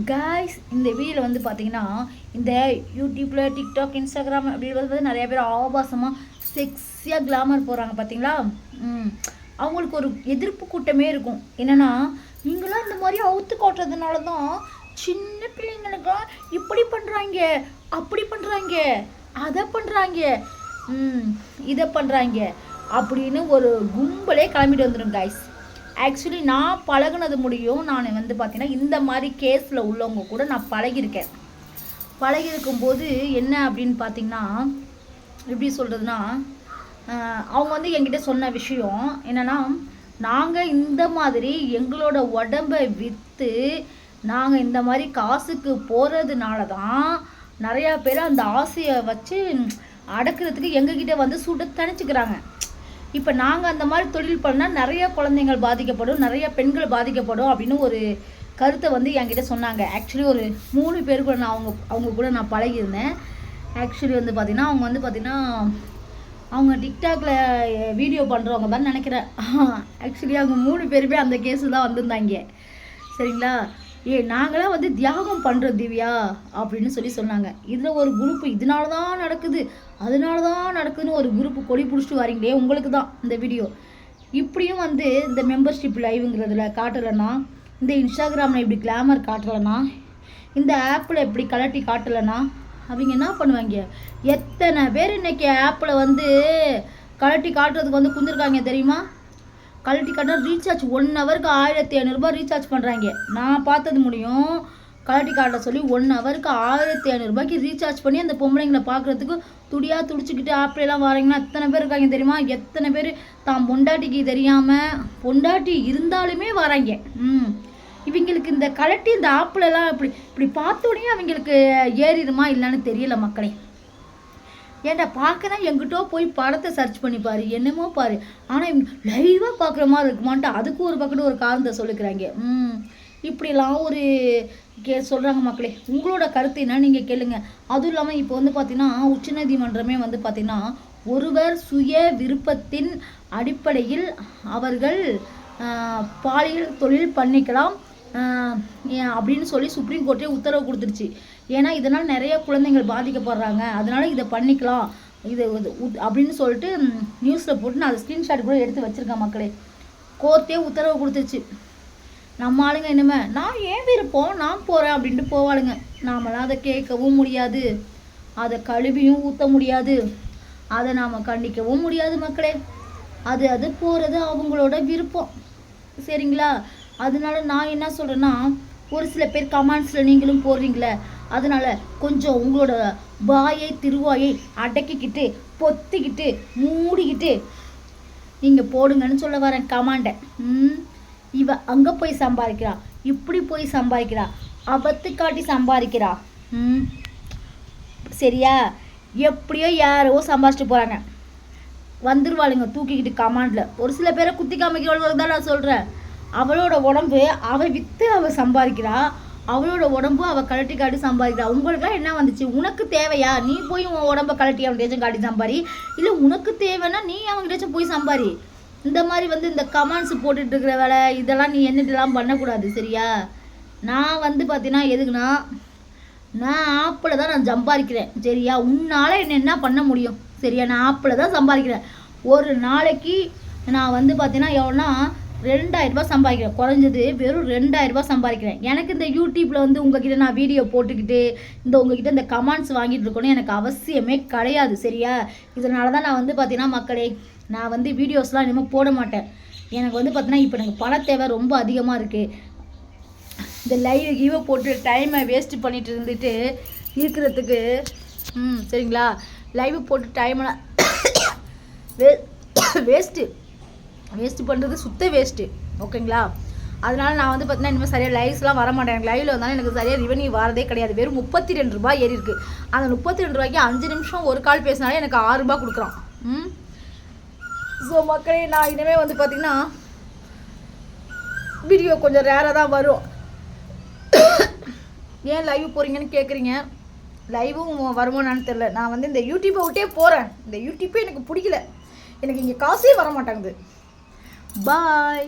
Guys இந்த வீடியோவில் வந்து பார்த்தீங்கன்னா இந்த யூடியூப்பில் டிக்டாக் இன்ஸ்டாகிராம் அப்படி வந்து நிறைய பேர் ஆபாசமாக செக்ஸியாக கிளாமர் போகிறாங்க பார்த்தீங்களா. அவங்களுக்கு ஒரு எதிர்ப்பு கூட்டமே இருக்கும். என்னென்னா நீங்களாம் இந்த மாதிரி அவுத்து காட்டுறதுனால தான் சின்ன பிள்ளைங்களுக்கெல்லாம் இப்படி பண்ணுறாங்க, அப்படி பண்ணுறாங்க, அதை பண்ணுறாங்க, இதை பண்ணுறாங்க அப்படின்னு ஒரு கும்பலே கிளம்பிட்டு வந்துடும் காய்ஸ். ஆக்சுவலி நான் பழகுனது முடியும். நான் வந்து பார்த்தீங்கன்னா இந்த மாதிரி கேஸில் உள்ளவங்க கூட நான் பழகியிருக்கேன். பழகியிருக்கும்போது என்ன அப்படின்னு பார்த்தீங்கன்னா, எப்படி சொல்கிறதுனா, அவங்க வந்து என்கிட்ட சொன்ன விஷயம் என்னென்னா, நாங்கள் இந்த மாதிரி எங்களோட உடம்பை விற்று நாங்கள் இந்த மாதிரி காசுக்கு போகிறதுனால தான் நிறையா பேர் அந்த ஆசையை வச்சு அடக்கிறதுக்கு எங்ககிட்ட வந்து சுட தணிச்சுக்கிறாங்க. இப்போ நாங்கள் அந்த மாதிரி தொழில் பண்ணால் நிறைய குழந்தைங்கள் பாதிக்கப்படும், நிறைய பெண்கள் பாதிக்கப்படும் அப்படின்னு ஒரு கருத்தை வந்து என்கிட்ட சொன்னாங்க. ஆக்சுவலி ஒரு 3 பேர் கூட நான் அவங்க கூட நான் பழகியிருந்தேன். ஆக்சுவலி வந்து பார்த்திங்கன்னா அவங்க வந்து பார்த்திங்கன்னா அவங்க டிக்டாக்ல வீடியோ பண்ணுறவங்க தான் நினைக்கிறேன். ஆக்சுவலி அவங்க 3 பேருமே அந்த கேஸு தான் வந்திருந்தாங்க. சரிங்களா. நாங்களாம் வந்து தியாகம் பண்ணுறோம் திவ்யா அப்படின்னு சொன்னாங்க. இதில் ஒரு குரூப்பு இதனால தான் நடக்குது, அதனால தான் நடக்குதுன்னு ஒரு குரூப்பு கொடி பிடிச்சிட்டு வரீங்களே, உங்களுக்கு தான் இந்த வீடியோ. இப்படியும் வந்து இந்த மெம்பர்ஷிப் லைவுங்கிறதுல காட்டலைன்னா, இந்த இன்ஸ்டாகிராமில் இப்படி கிளாமர் காட்டலைன்னா, இந்த ஆப்பில் எப்படி கலட்டி காட்டலைன்னா அவங்க என்ன பண்ணுவாங்க? எத்தனை பேர் இன்றைக்கி ஆப்பில் வந்து கலட்டி காட்டுறதுக்கு வந்து குந்திருக்காங்க தெரியுமா? கழட்டி காட்டினா ரீசார்ஜ் 1 ஹவருக்கு 1500 ரீசார்ஜ் பண்ணுறாங்க. நான் பார்த்தது முடியும். கழட்டி காட்ட சொல்லி 1 ஹவருக்கு 1500 ரீசார்ஜ் பண்ணி அந்த பொம்பளைங்களை பார்க்குறதுக்கு துடியாக துடிச்சிக்கிட்டு ஆப்லாம் வரீங்கன்னா எத்தனை பேர் இருக்காங்க தெரியுமா? எத்தனை பேர் தான் பொண்டாட்டிக்கு தெரியாமல் பொண்டாட்டி இருந்தாலுமே வராங்க. இவங்களுக்கு இந்த கலட்டி இந்த ஆப்லலாம் இப்படி பார்த்தோன்னே அவங்களுக்கு ஏறிடுமா இல்லைன்னு தெரியல மக்களே. ஏன்டா பார்க்கதான் எங்கிட்டோ போய் படத்தை சர்ச் பண்ணி பாரு, என்னமோ பாரு, ஆனால் லைவாக பார்க்குற மாதிரி இருக்குமான்ட்டு அதுக்கு ஒரு பக்கத்து ஒரு காரணத்தை சொல்லிக்கிறாங்க. இப்படிலாம் ஒரு சொல்கிறாங்க மக்களே. உங்களோட கருத்து என்ன நீங்கள் கேளுங்க. அதுவும் இல்லாமல் இப்போ வந்து பார்த்தீங்கன்னா உச்சநீதிமன்றமே வந்து பார்த்தீங்கன்னா ஒருவர் சுய விருப்பத்தின் அடிப்படையில் அவர்கள் பாலியல் தொழில் பண்ணிக்கலாம் அப்படின்னு சொல்லி சுப்ரீம் கோர்ட்டே உத்தரவு கொடுத்துருச்சு. ஏன்னா இதனால் நிறைய குழந்தைகள் பாதிக்கப்படுறாங்க, அதனால் இதை பண்ணிக்கலாம் இது அப்படின்னு சொல்லிட்டு நியூஸில் போட்டு நான் அதை ஸ்க்ரீன்ஷாட் கூட எடுத்து வச்சுருக்கேன் மக்களே. கோர்ட்டே உத்தரவு கொடுத்துருச்சு. நம்ம ஆளுங்க இனிமே நான் ஏன் விருப்பம் நான் போகிறேன் அப்படின்ட்டு போவாளுங்க. நாமெல்லாம் அதை கேட்கவும் முடியாது, அதை கழுவியும் ஊற்ற முடியாது, அதை நாம் கண்டிக்கவும் முடியாது மக்களே. அது போகிறது அவங்களோட விருப்பம். சரிங்களா. அதனால நான் என்ன சொல்கிறேன்னா, ஒரு சில பேர் கமெண்ட்ஸில் நீங்களும் போடுறீங்களே, அதனால் கொஞ்சம் உங்களோட வாயை திருவாயை அடக்கிக்கிட்டு பொத்திக்கிட்டு மூடிக்கிட்டு நீங்கள் போடுங்கன்னு சொல்ல வரேன் கமாண்டை. இவ அங்கே போய் சம்பாதிக்கிறா, இப்படி போய் சம்பாதிக்கிறா, அபத்து காட்டி சம்பாதிக்கிறா. சரியா. எப்படியோ யாரோ சம்பாதிச்சிட்டு போகிறாங்க, வந்துருவாளுங்க தூக்கிக்கிட்டு கமாண்டில். ஒரு சில பேரை குத்தி காமிக்கிறவங்களுக்கு தான் நான் சொல்கிறேன். அவளோட உடம்பு அவள் விற்று அவள் சம்பாதிக்கிறா, அவளோட உடம்பு அவள் கழட்டி காட்டி சம்பாதிக்கிறா. உங்களுக்குலாம் என்ன வந்துச்சு? உனக்கு தேவையா? நீ போய் உன் உடம்பை கழட்டி அவன்கிட்டச்சும் காட்டி சம்பாரி, இல்லை உனக்கு தேவைன்னா நீ அவங்ககிட்டச்சும் போய் சம்பாரி. இந்த மாதிரி வந்து இந்த கமெண்ட்ஸ் போட்டுட்டு இருக்கிற வேலை இதெல்லாம் நீ என்னட்டெல்லாம் பண்ணக்கூடாது. சரியா. நான் வந்து பார்த்தீங்கன்னா எதுக்குன்னா, நான் ஆப்பில் தான் நான் சம்பாதிக்கிறேன். சரியா. உன்னால் என்ன பண்ண முடியும்? சரியா. நான் ஆப்பில் தான் சம்பாதிக்கிறேன். ஒரு நாளைக்கு நான் வந்து பார்த்தீங்கன்னா எவ்வளோனா 2000 ரூபாய் சம்பாதிக்கிறேன். குறைஞ்சது வெறும் 2000 ரூபாய் சம்பாதிக்கிறேன். எனக்கு இந்த யூடியூப்பில் வந்து உங்ககிட்ட நான் வீடியோ போட்டுக்கிட்டு உங்ககிட்ட இந்த கமெண்ட்ஸ் வாங்கிட்டு இருக்கணும் எனக்கு அவசியமே கிடையாது. சரியா. இதனால தான் நான் வந்து பார்த்தீங்கன்னா மக்களே, நான் வந்து வீடியோஸ்லாம் இனிமேல் போட மாட்டேன். எனக்கு வந்து பார்த்தீங்கன்னா இப்போ எனக்கு பண தேவை ரொம்ப அதிகமாக இருக்குது. இந்த லைவ் போட்டு டைமை வேஸ்ட்டு பண்ணிட்டு இருந்துட்டு இருக்கிறதுக்கு சரிங்களா. லைவ் போட்டு டைமெல்லாம் வேஸ்ட்டு பண்ணுறது சுத்த வேஸ்ட்டு. ஓகேங்களா. அதனால் நான் வந்து பார்த்தீங்கன்னா இனிமேல் சரியாக லைவ்ஸ்லாம் வர மாட்டேன். எனக்கு லைவில் வந்தாலும் எனக்கு சரியாக ரெவன்யூ வரதே கிடையாது. வெறும் 32 ரூபாய் ஏறி இருக்குது. அந்த 32 ரூபாய்க்கு 5 நிமிஷம் ஒரு கால் பேசினாலே எனக்கு 6 ரூபாய் கொடுக்குறான். ஸோ மக்களே, நான் இனிமேல் வந்து பார்த்திங்கன்னா வீடியோ கொஞ்சம் ரேராக தான் வரும். ஏன் லைவ் போகிறீங்கன்னு கேட்குறீங்க. லைவும் வருமானு தெரில. நான் வந்து இந்த யூடியூப்பை விட்டே போகிறேன். இந்த யூடியூப்பே எனக்கு பிடிக்கல. எனக்கு இங்கே காசே வர மாட்டேங்குது. பாய்.